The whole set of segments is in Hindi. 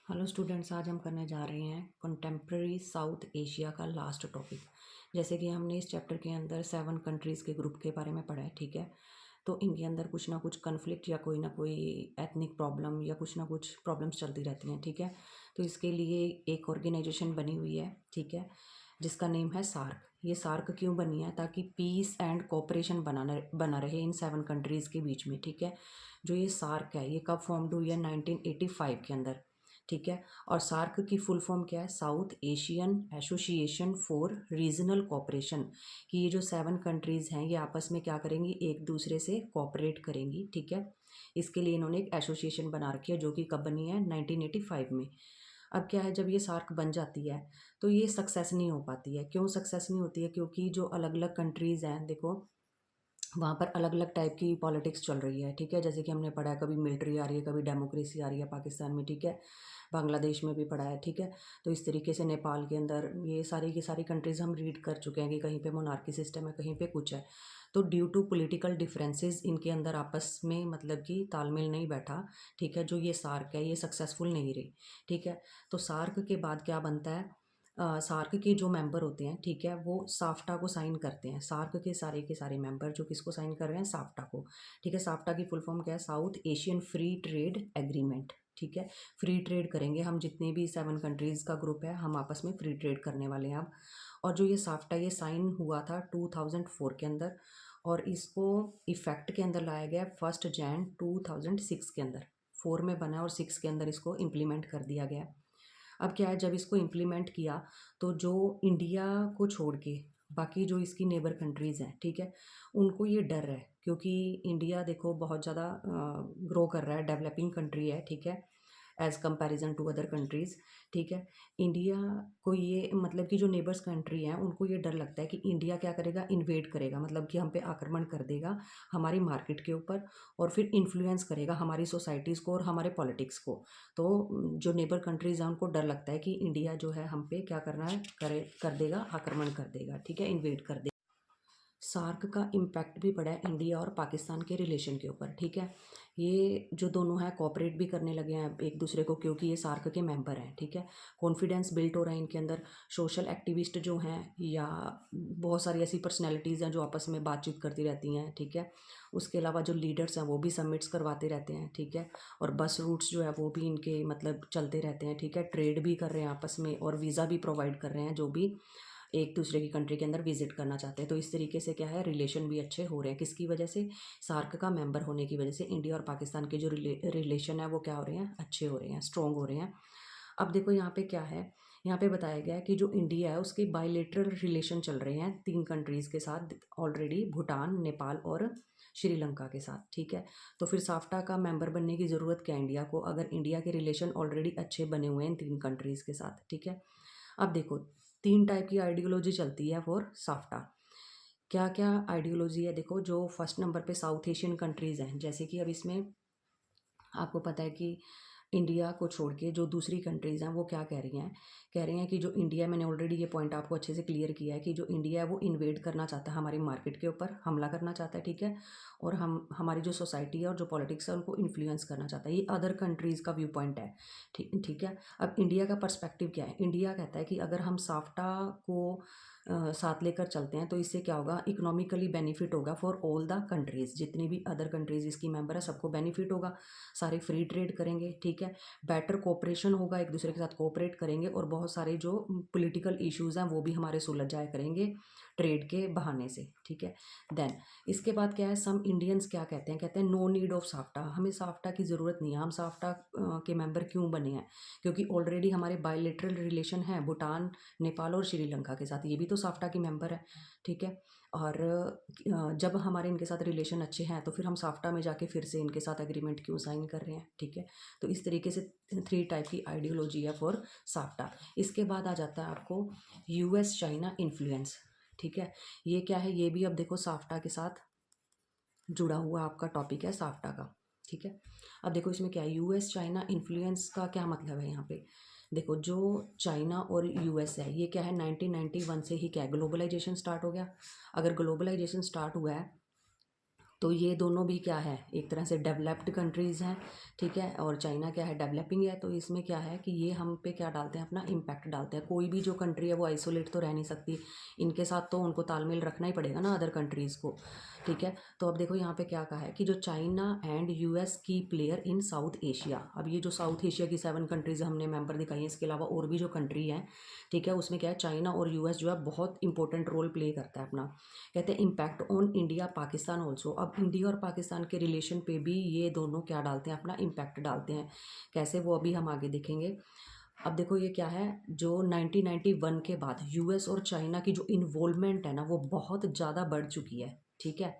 हेलो स्टूडेंट्स, आज हम करने जा रहे हैं कंटेम्प्रेरी साउथ एशिया का लास्ट टॉपिक। जैसे कि हमने इस चैप्टर के अंदर 7 कंट्रीज़ के ग्रुप के बारे में पढ़ा है, ठीक है। तो इनके अंदर कुछ ना कुछ कन्फ्लिक्ट या कोई ना कोई एथनिक प्रॉब्लम या कुछ ना कुछ प्रॉब्लम्स चलती रहती हैं, ठीक है। तो इसके लिए एक ऑर्गेनाइजेशन बनी हुई है, ठीक है, जिसका नेम है सार्क। ये सार्क क्यों बनी है? ताकि पीस एंड कोऑपरेशन बना रहे इन 7 कंट्रीज़ के बीच में, ठीक है। जो ये सार्क है, ये कब फॉर्म्ड हुई है? 1985 के अंदर, ठीक है। और सार्क की फुल फॉर्म क्या है? South Asian association for regional cooperation. कि ये जो 7 कंट्रीज़ हैं, ये आपस में क्या करेंगी? एक दूसरे से कोऑपरेट करेंगी, ठीक है। इसके लिए इन्होंने एक एसोसिएशन बना रखी है, जो कि कब बनी है? 1985 में। अब क्या है, जब ये सार्क बन जाती है तो ये सक्सेस नहीं हो पाती है। क्यों सक्सेस नहीं होती है? क्योंकि जो अलग अलग कंट्रीज़ हैं, देखो, वहाँ पर अलग अलग टाइप की पॉलिटिक्स चल रही है, ठीक है। जैसे कि हमने पढ़ा है, कभी मिलिट्री आ रही है, कभी डेमोक्रेसी आ रही है पाकिस्तान में, ठीक है। बांग्लादेश में भी पढ़ा है, ठीक है। तो इस तरीके से नेपाल के अंदर ये सारी की सारी कंट्रीज़ हम रीड कर चुके हैं कि कहीं पे मोनार्की सिस्टम है, कहीं पे कुछ है। तो ड्यू टू पॉलिटिकल डिफरेंसेस इनके अंदर आपस में मतलब कि तालमेल नहीं बैठा, ठीक है। जो ये सार्क है, ये सक्सेसफुल नहीं रही, ठीक है। तो सार्क के बाद क्या बनता है? सार्क के जो मेंबर होते हैं, ठीक है, वो साफ्टा को साइन करते हैं। सार्क के सारे मेंबर जो किसको साइन कर रहे हैं? साफ्टा को, ठीक है। साफ्टा की फुल फॉर्म क्या है? South Asian free trade agreement, ठीक है। फ्री ट्रेड करेंगे हम, जितने भी 7 कंट्रीज़ का ग्रुप है, हम आपस में फ्री ट्रेड करने वाले हैं अब। और जो ये साफ्टा, ये साइन हुआ था 2004 के अंदर, और इसको इफेक्ट के अंदर लाया गया 1 जनवरी 2006 के अंदर। 4 में बना और 6 के अंदर इसको इम्प्लीमेंट कर दिया गया। अब क्या है, जब इसको इम्प्लीमेंट किया तो जो इंडिया को छोड़ के बाकी जो इसकी नेबर कंट्रीज़ हैं, ठीक है, उनको ये डर है। क्योंकि इंडिया देखो बहुत ज़्यादा ग्रो कर रहा है, डेवलपिंग कंट्री है, ठीक है, as comparison to other countries, ठीक है। इंडिया को ये मतलब कि जो नेबर्स कंट्री हैं, उनको ये डर लगता है कि इंडिया क्या करेगा? इन्वेड करेगा, मतलब कि हम पे आक्रमण कर देगा हमारी मार्केट के ऊपर, और फिर इन्फ्लुएंस करेगा हमारी सोसाइटीज़ को और हमारे पॉलिटिक्स को। तो जो नेबर कंट्रीज़ हैं, उनको डर लगता है कि इंडिया जो है हम पे क्या करना है, कर देगा, आक्रमण कर देगा, ठीक है, इन्वेड कर देगा। सार्क का इम्पैक्ट भी पड़ा है इंडिया और पाकिस्तान के रिलेशन के ऊपर, ठीक है। ये जो दोनों हैं कोऑपरेट भी करने लगे हैं एक दूसरे को, क्योंकि ये सार्क के मेंबर हैं, ठीक है। कॉन्फिडेंस बिल्ट हो रहा है इनके अंदर। सोशल एक्टिविस्ट जो हैं, या बहुत सारी ऐसी पर्सनैलिटीज़ हैं जो आपस में बातचीत करती रहती हैं, ठीक है। उसके अलावा जो लीडर्स हैं, वो भी समिट्स करवाते रहते हैं, ठीक है। और बस रूट्स जो है वो भी इनके मतलब चलते रहते हैं, ठीक है। ट्रेड भी कर रहे हैं आपस में, और वीज़ा भी प्रोवाइड कर रहे हैं जो भी एक दूसरे की कंट्री के अंदर विजिट करना चाहते हैं। तो इस तरीके से क्या है, रिलेशन भी अच्छे हो रहे हैं। किसकी वजह से? सार्क का मेंबर होने की वजह से इंडिया और पाकिस्तान के जो रिलेशन है, वो क्या हो रहे हैं? अच्छे हो रहे हैं, स्ट्रॉन्ग हो रहे हैं। अब देखो यहाँ पे क्या है, यहाँ पे बताया गया है कि जो इंडिया है, उसके बायलेटरल रिलेशन चल रहे हैं 3 कंट्रीज़ के साथ ऑलरेडी, भूटान, नेपाल और श्रीलंका के साथ, ठीक है। तो फिर साफ्टा का मेंबर बनने की ज़रूरत क्या है इंडिया को, अगर इंडिया के रिलेशन ऑलरेडी अच्छे बने हुए हैं इन 3 कंट्रीज़ के साथ, ठीक है। अब देखो, 3 टाइप की आइडियोलॉजी चलती है फॉर साफ्टा। क्या क्या आइडियोलॉजी है? देखो, जो फर्स्ट नंबर पे साउथ एशियन कंट्रीज़ हैं, जैसे कि अब इसमें आपको पता है कि इंडिया को छोड़ के जो दूसरी कंट्रीज़ हैं, वो क्या कह रही हैं? कह रही हैं कि जो इंडिया, मैंने ऑलरेडी ये पॉइंट आपको अच्छे से क्लियर किया है कि जो इंडिया है वो इन्वेड करना चाहता है हमारी मार्केट के ऊपर, हमला करना चाहता है, ठीक है। और हम हमारी जो सोसाइटी है और जो पॉलिटिक्स है, उनको इन्फ्लुएंस करना चाहता है। ये अदर कंट्रीज़ का व्यू पॉइंट है, ठीक ठीक है। अब इंडिया का पर्सपेक्टिव क्या है? इंडिया कहता है कि अगर हम साफ्टा को साथ लेकर चलते हैं तो इससे क्या होगा? इकोनॉमिकली बेनिफिट होगा फॉर ऑल द कंट्रीज़, जितनी भी अदर कंट्रीज़ इसकी मेंबर है, सबको बेनिफिट होगा। सारे फ्री ट्रेड करेंगे, ठीक है। बेटर कोऑपरेशन होगा, एक दूसरे के साथ कोऑपरेट करेंगे, और बहुत सारे जो पॉलिटिकल इश्यूज़ हैं, वो भी हमारे सुलझ जाया करेंगे ट्रेड के बहाने से, ठीक है। देन इसके बाद क्या है, सम इंडियंस क्या कहते हैं? कहते हैं नो नीड ऑफ साफ्टा, हमें साफ्टा की ज़रूरत नहीं है। हम साफ्टा के मेंबर क्यों बने हैं? क्योंकि ऑलरेडी हमारे बायलेटरल रिलेशन हैं भूटान, नेपाल और श्रीलंका के साथ, ये भी तो साफ्टा की मेंबर है, ठीक है। और जब हमारे इनके साथ रिलेशन अच्छे हैं, तो फिर हम साफ्टा में जाके फिर से इनके साथ एग्रीमेंट क्यों साइन कर रहे हैं, ठीक है। तो इस तरीके से 3 टाइप की आइडियोलॉजी है फॉर साफ्टा। इसके बाद आ जाता है आपको यूएस चाइना इन्फ्लुएंस, ठीक है। ये क्या है? ये भी अब देखो साफ्टा के साथ जुड़ा हुआ आपका टॉपिक है, साफ्टा का, ठीक है। अब देखो इसमें क्या है, यूएस चाइना इन्फ्लुएंस का क्या मतलब है यहाँ पे? देखो, जो चाइना और यूएस है, ये क्या है, 1991 से ही क्या है, ग्लोबलाइजेशन स्टार्ट हो गया। अगर ग्लोबलाइजेशन स्टार्ट हुआ है तो ये दोनों भी क्या है, एक तरह से डेवलप्ड कंट्रीज़ हैं, ठीक है, और चाइना क्या है, डेवलपिंग है। तो इसमें क्या है कि ये हम पे क्या डालते हैं, अपना इम्पैक्ट डालते हैं। कोई भी जो कंट्री है वो आइसोलेट तो रह नहीं सकती, इनके साथ तो उनको तालमेल रखना ही पड़ेगा ना, अदर कंट्रीज़ को, ठीक है। तो अब देखो यहाँ पे क्या कहा है कि जो चाइना एंड यूएस की प्लेयर इन साउथ एशिया। अब ये जो साउथ एशिया की 7 कंट्रीज़ हमने मेंबर दिखाई हैं, इसके अलावा और भी जो कंट्री हैं, ठीक है, उसमें क्या है, चाइना और यूएस जो है बहुत इंपॉर्टेंट रोल प्ले करता है अपना। कहते हैं impact on India Pakistan also. अब इंडिया और पाकिस्तान के रिलेशन पे भी ये दोनों क्या डालते हैं, अपना इम्पैक्ट डालते हैं। कैसे, वो अभी हम आगे देखेंगे। अब देखो ये क्या है, जो 1991 के बाद यूएस और चाइना की जो इन्वॉल्वमेंट है ना, वो बहुत ज़्यादा बढ़ चुकी है, ठीक है।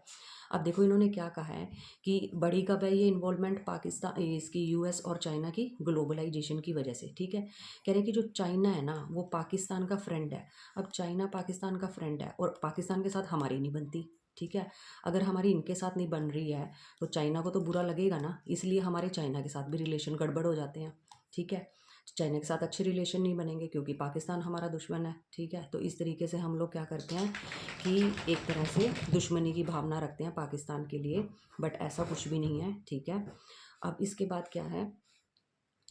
अब देखो इन्होंने क्या कहा है कि बड़ी कब है ये इन्वॉल्वमेंट पाकिस्तान, इसकी यूएस और चाइना की ग्लोबलाइजेशन की वजह से, ठीक है। कह रहे हैं कि जो चाइना है ना वो पाकिस्तान का फ्रेंड है। अब चाइना पाकिस्तान का फ्रेंड है और पाकिस्तान के साथ हमारी नहीं बनती, ठीक है। अगर हमारी इनके साथ नहीं बन रही है तो चाइना को तो बुरा लगेगा ना, इसलिए हमारे चाइना के साथ भी रिलेशन गड़बड़ हो जाते हैं, ठीक है। चाइना के साथ अच्छे रिलेशन नहीं बनेंगे क्योंकि पाकिस्तान हमारा दुश्मन है, ठीक है। तो इस तरीके से हम लोग क्या करते हैं कि एक तरह से दुश्मनी की भावना रखते हैं पाकिस्तान के लिए, बट ऐसा कुछ भी नहीं है, ठीक है। अब इसके बाद क्या है,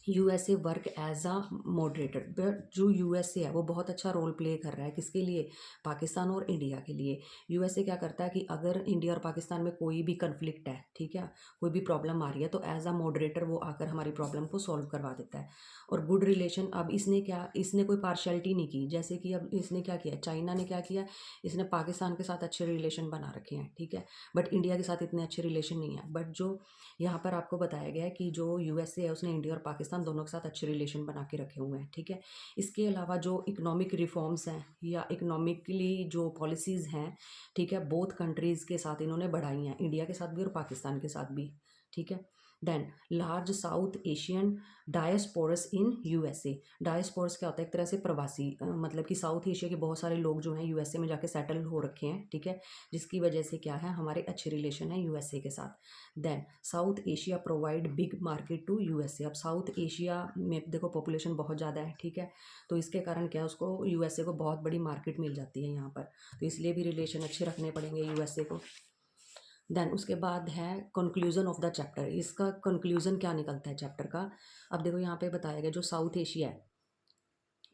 USA work as a moderator. But जो यूएसए है वो बहुत अच्छा रोल प्ले कर रहा है, किसके लिए, पाकिस्तान और इंडिया के लिए। यूएसए क्या करता है कि अगर इंडिया और पाकिस्तान में कोई भी कन्फ्लिक्ट है, ठीक है, कोई भी प्रॉब्लम आ रही है, तो एज अ मॉडरेटर वो आकर हमारी प्रॉब्लम को सॉल्व करवा देता है। और गुड रिलेशन, अब इसने क्या, इसने कोई पार्शियलिटी नहीं की। जैसे कि अब इसने क्या किया, चाइना ने क्या किया, इसने पाकिस्तान के साथ अच्छे रिलेशन बना रखे हैं, ठीक है, बट इंडिया के साथ इतने अच्छे रिलेशन नहीं है। बट जो यहाँ पर आपको बताया गया है कि जो यूएसए है उसने इंडिया और पाकिस्तान दोनों के साथ अच्छे रिलेशन बना के रखे हुए हैं, ठीक है। इसके अलावा जो इकोनॉमिक रिफॉर्म्स हैं या इकोनॉमिकली जो पॉलिसीज़ हैं, ठीक है, बोथ कंट्रीज़ के साथ इन्होंने बढ़ाई हैं, इंडिया के साथ भी और पाकिस्तान के साथ भी, ठीक है। Then large South Asian diasporas in USA. Diasporas क्या होता है, एक तरह से प्रवासी, मतलब कि साउथ एशिया के बहुत सारे लोग जो हैं यूएसए में जाके सेटल हो रखे हैं, ठीक है, जिसकी वजह से क्या है, हमारे अच्छे रिलेशन है यूएसए के साथ। Then South Asia provide big market to USA. अब साउथ एशिया में देखो पॉपुलेशन बहुत ज़्यादा है, ठीक है, तो इसके कारण क्या है, उसको यूएसए को बहुत बड़ी मार्केट मिल जाती है यहाँ पर, तो इसलिए भी रिलेशन अच्छे रखने पड़ेंगे यूएसए को। देन उसके बाद है कंक्लूजन ऑफ द चैप्टर। इसका कंक्लूजन क्या निकलता है चैप्टर का। अब देखो यहाँ पे बताया गया जो साउथ एशिया है,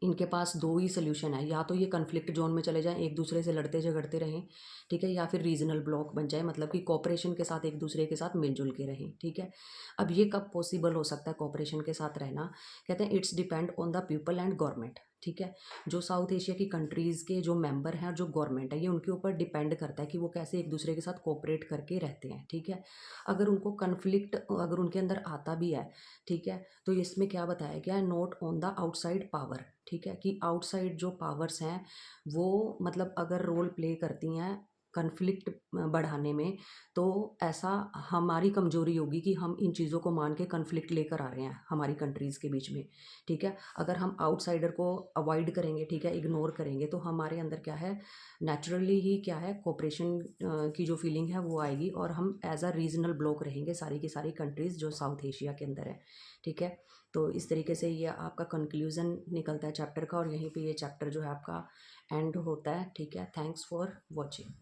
इनके पास दो ही सोल्यूशन है, या तो ये कन्फ्लिक्ट जोन में चले जाएं, एक दूसरे से लड़ते झगड़ते रहें, ठीक है, या फिर रीजनल ब्लॉक बन जाए, मतलब कि कोऑपरेशन के साथ एक दूसरे के साथ मिलजुल के रहें, ठीक है। अब ये कब पॉसिबल हो सकता है कोऑपरेशन के साथ रहना, कहते हैं it's depend on the people and government, ठीक है। जो साउथ एशिया की कंट्रीज़ के जो मेंबर हैं और जो गवर्नमेंट है, ये उनके ऊपर डिपेंड करता है कि वो कैसे एक दूसरे के साथ कोऑपरेट करके रहते हैं, ठीक है। अगर उनको कन्फ्लिक्ट अगर उनके अंदर आता भी है, ठीक है, तो इसमें क्या बताया गया है, not on the outside power, ठीक है, कि आउटसाइड जो पावर्स हैं वो मतलब अगर रोल प्ले करती हैं कन्फ्लिक्ट बढ़ाने में, तो ऐसा हमारी कमजोरी होगी कि हम इन चीज़ों को मान के कन्फ्लिक्ट लेकर आ रहे हैं हमारी कंट्रीज़ के बीच में, ठीक है। अगर हम आउटसाइडर को अवॉइड करेंगे, ठीक है, इग्नोर करेंगे, तो हमारे अंदर क्या है, नेचुरली ही क्या है, कोऑपरेशन की जो फीलिंग है वो आएगी और हम एज अ रीजनल ब्लॉक रहेंगे सारी की सारी कंट्रीज़ जो साउथ एशिया के अंदर है, ठीक है। तो इस तरीके से ये आपका कंक्लूज़न निकलता है चैप्टर का, और यहीं पे ये चैप्टर जो है आपका एंड होता है, ठीक है। Thanks for watching.